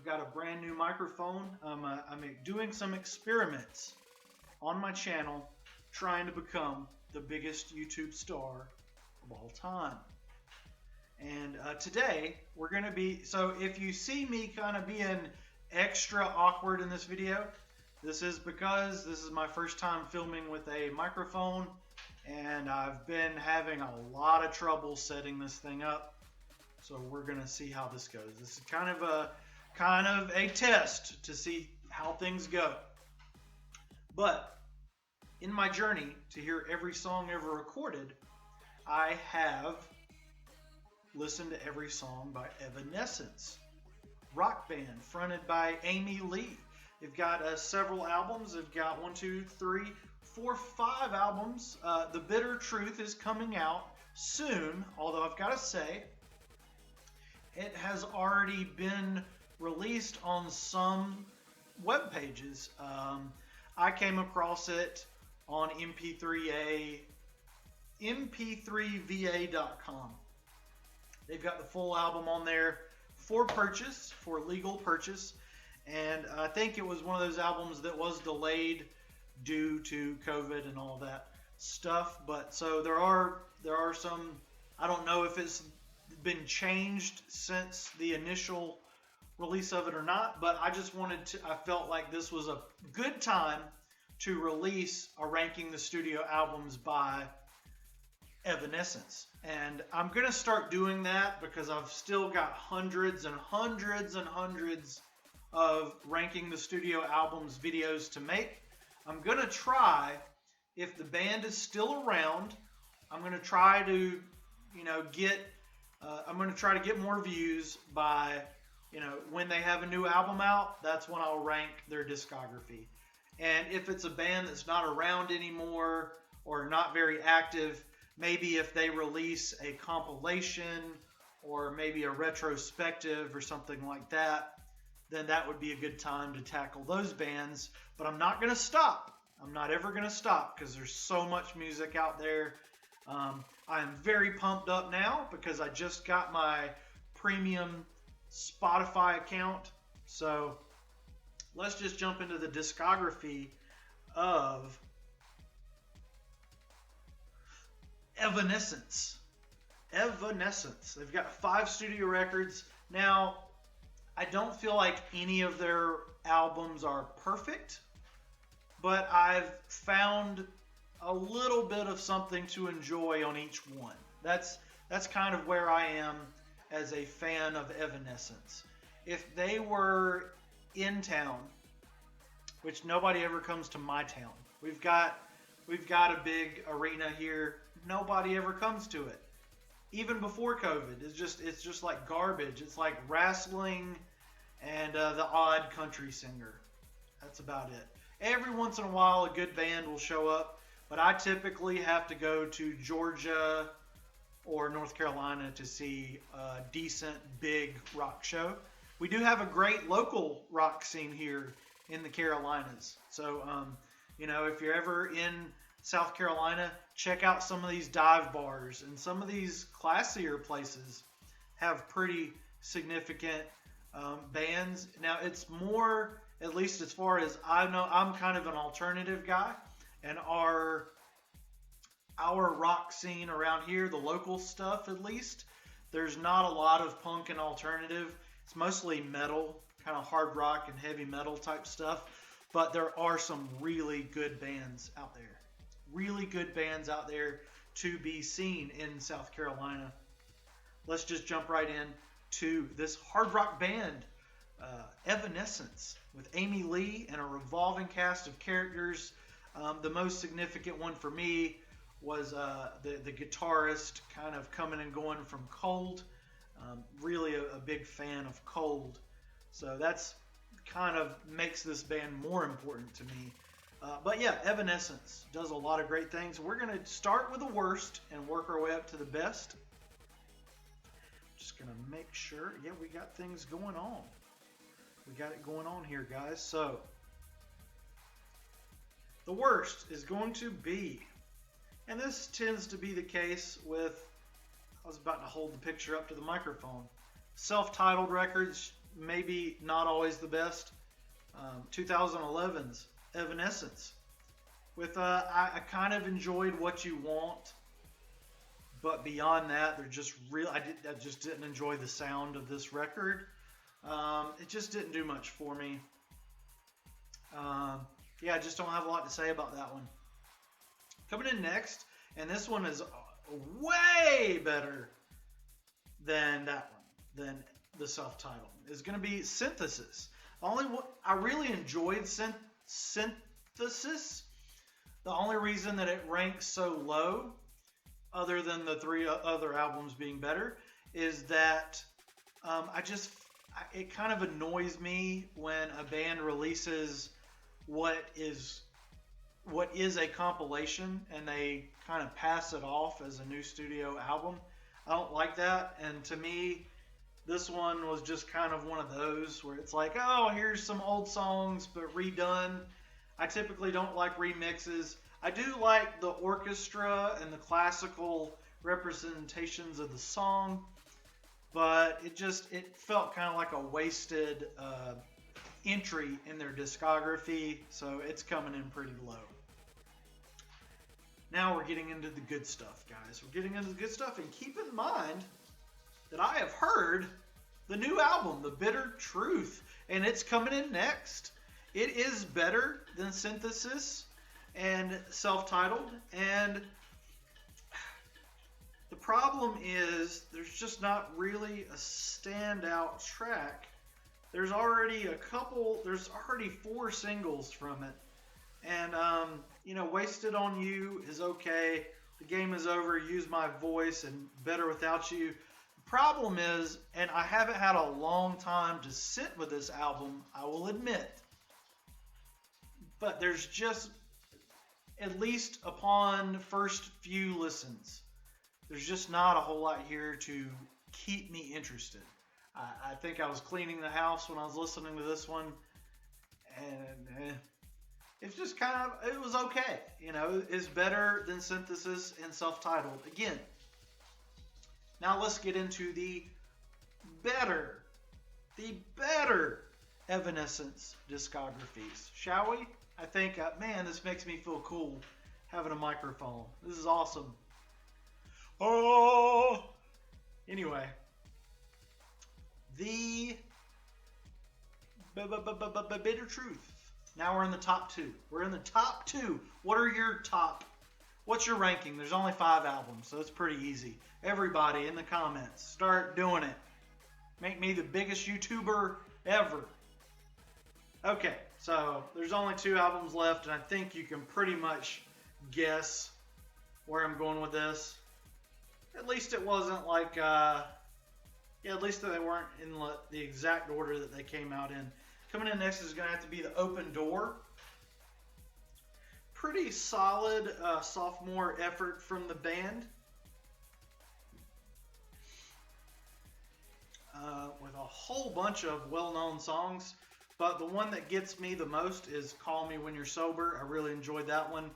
got a brand new microphone. I'm doing some experiments on my channel, trying to become the biggest YouTube star of all time. And today we're going to be, so if you see me kind of being extra awkward in this video, this is because this is my first time filming with a microphone, and I've been having a lot of trouble setting this thing up. So we're going to see how this goes. This is kind of a test to see how things go. But in my journey to hear every song ever recorded, I have listened to every song by Evanescence, rock band fronted by Amy Lee. They've got several albums. They've got 5 albums. The Bitter Truth is coming out soon, although I've got to say, it has already been released on some web pages. I came across it on mp3va.com. They've got the full album on there for purchase, for legal purchase. And I think it was one of those albums that was delayed due to COVID and all that stuff. But so there are some, I don't know if it's been changed since the initial release of it or not, but I felt like this was a good time to release a ranking the studio albums by Evanescence. And I'm going to start doing that because I've still got hundreds and hundreds and hundreds of ranking the studio albums videos to make. I'm going to try, if the band is still around, I'm going to try to, get more views by, when they have a new album out. That's when I'll rank their discography. And if it's a band that's not around anymore or not very active, maybe if they release a compilation or maybe a retrospective or something like that, then that would be a good time to tackle those bands. But I'm not going to stop. I'm not ever going to stop because there's so much music out there. I'm very pumped up now because I just got my premium Spotify account. So let's just jump into the discography of Evanescence. They've got 5 studio records. Now, I don't feel like any of their albums are perfect, but I've found a little bit of something to enjoy on each one. That's kind of where I am as a fan of Evanescence. If they were in town, which nobody ever comes to my town. We've got a big arena here. Nobody ever comes to it. Even before COVID, it's just like garbage. It's like wrestling and the odd country singer. That's about it. Every once in a while, a good band will show up, but I typically have to go to Georgia or North Carolina to see a decent big rock show. We do have a great local rock scene here in the Carolinas. So, if you're ever in South Carolina, check out some of these dive bars, and some of these classier places have pretty significant bands. Now, it's more, at least as far as I know, I'm kind of an alternative guy, and our rock scene around here, the local stuff at least, there's not a lot of punk and alternative. It's mostly metal, kind of hard rock and heavy metal type stuff, but there are some really good bands out there. Really good bands out there to be seen in South Carolina. Let's just jump right in to this hard rock band, Evanescence, with Amy Lee and a revolving cast of characters. The most significant one for me was the guitarist kind of coming and going from Cold. Really a big fan of Cold. So that's kind of makes this band more important to me. But yeah, Evanescence does a lot of great things. We're going to start with the worst and work our way up to the best. Just going to make sure. Yeah, we got things going on. We got it going on here, guys. So, the worst is going to be, and this tends to be the case with, I was about to hold the picture up to the microphone, self-titled records. maybe not always the best. 2011's Evanescence. With I kind of enjoyed What You Want, but beyond that, they're just real. I just didn't enjoy the sound of this record. It just didn't do much for me. Yeah, I just don't have a lot to say about that one. Coming in next, and this one is way better than that one, than the self-titled, is going to be Synthesis. I really enjoyed Synthesis. The only reason that it ranks so low, other than the three other albums being better, is that it kind of annoys me when a band releases what is a compilation and they kind of pass it off as a new studio album. I don't like that, and to me, this one was just kind of one of those where it's like, oh, here's some old songs but redone. I typically don't like remixes. I do like the orchestra and the classical representations of the song, but it felt kind of like a wasted entry in their discography, so it's coming in pretty low. Now we're getting into the good stuff, guys. We're getting into the good stuff, and keep in mind that I have heard the new album, The Bitter Truth, and it's coming in next. It is better than Synthesis and self-titled, and the problem is there's just not really a standout track. There's already 4 singles from it, and Wasted on You is okay. The Game Is Over, Use My Voice, and Better Without You. The problem is, and I haven't had a long time to sit with this album, I will admit, but there's just, at least upon first few listens, there's just not a whole lot here to keep me interested. I think I was cleaning the house when I was listening to this one, and it's just it was okay. It's better than Synthesis and self-titled. Again, now let's get into the better Evanescence discographies, shall we? I think, man, this makes me feel cool having a microphone. This is awesome. Oh! Anyway, the Bitter Truth. Now we're in the top 2. We're in the top 2. What's your ranking? There's only 5 albums, so it's pretty easy. Everybody in the comments, start doing it. Make me the biggest YouTuber ever. Okay, so there's only 2 albums left, and I think you can pretty much guess where I'm going with this. At least it wasn't like, at least they weren't in the exact order that they came out in. Coming in next is going to have to be The Open Door. Pretty solid sophomore effort from the band. With a whole bunch of well-known songs. But the one that gets me the most is Call Me When You're Sober. I really enjoyed that one.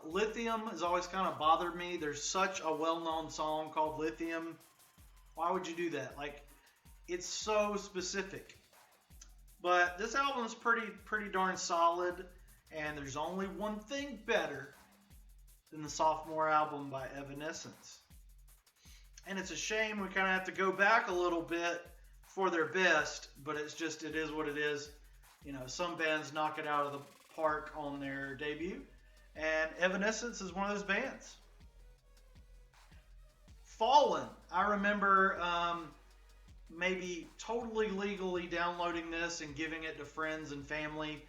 Lithium has always kind of bothered me. There's such a well-known song called Lithium. Why would you do that? It's so specific. But this album is pretty darn solid, and there's only one thing better than the sophomore album by Evanescence. And it's a shame we kind of have to go back a little bit for their best, but it is what it is. Some bands knock it out of the park on their debut, and Evanescence is one of those bands. Fallen. I remember maybe totally legally downloading this and giving it to friends and family,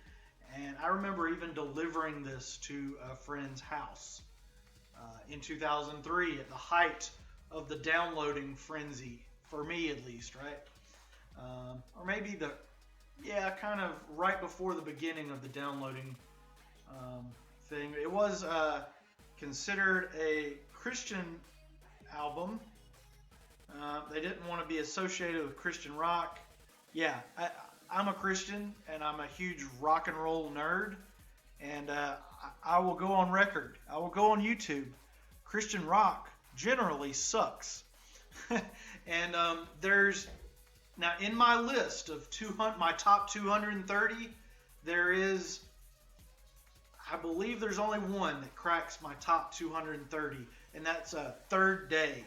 and I remember even delivering this to a friend's house in 2003 at the height of the downloading frenzy, for me at least, right? Or maybe kind of right before the beginning of the downloading thing. It was considered a Christian album. They didn't want to be associated with Christian rock. Yeah, I'm a Christian, and I'm a huge rock and roll nerd, and I will go on record. I will go on YouTube. Christian rock generally sucks. And there's Now, in my list of 200, my top 230, there is, I believe there's only one that cracks my top 230, and that's Third Day.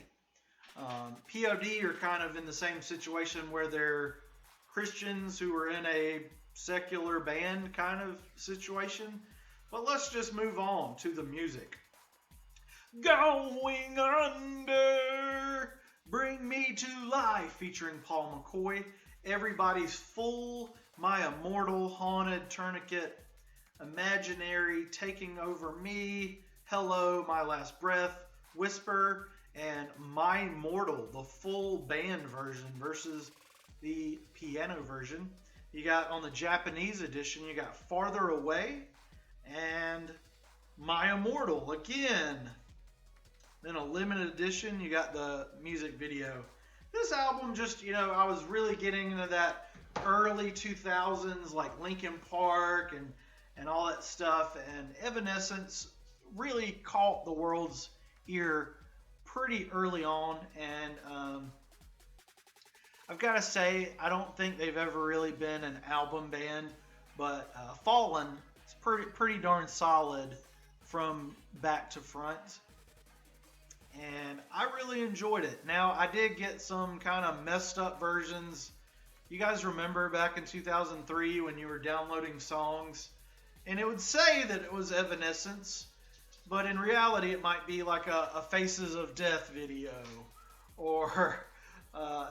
POD are kind of in the same situation where they're Christians who are in a secular band kind of situation. But let's just move on to the music. Going Under, Bring Me to Life, featuring Paul McCoy. Everybody's Full, My Immortal, Haunted, Tourniquet, Imaginary, Taking Over Me, Hello, My Last Breath, Whisper, and My Immortal, the full band version versus the piano version. You got on the Japanese edition, you got Farther Away and My Immortal again. Then a limited edition, you got the music video. This album just, I was really getting into that early 2000s, like Linkin Park and all that stuff. And Evanescence really caught the world's ear pretty early on. And I've got to say, I don't think they've ever really been an album band. But Fallen is pretty darn solid from back to front. And I really enjoyed it. Now, I did get some kind of messed up versions. You guys remember back in 2003 when you were downloading songs, and it would say that it was Evanescence, but in reality it might be like a Faces of Death video, or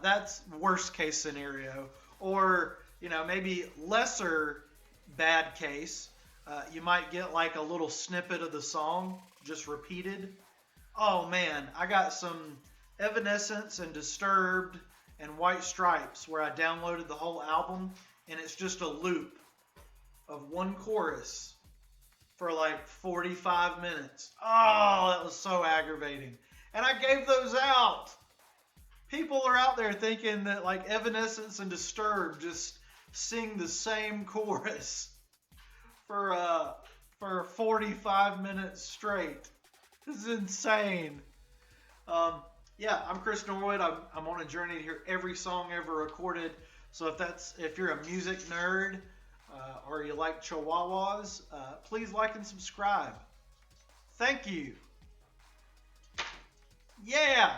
that's worst case scenario, or maybe lesser bad case, you might get like a little snippet of the song just repeated. Oh man, I got some Evanescence and Disturbed and White Stripes where I downloaded the whole album, and it's just a loop of one chorus for like 45 minutes. Oh, that was so aggravating. And I gave those out. People are out there thinking that like Evanescence and Disturbed just sing the same chorus for 45 minutes straight. This is insane. Yeah, I'm Chris Norwood. I'm on a journey to hear every song ever recorded. So if you're a music nerd or you like chihuahuas, please like and subscribe. Thank you. Yeah.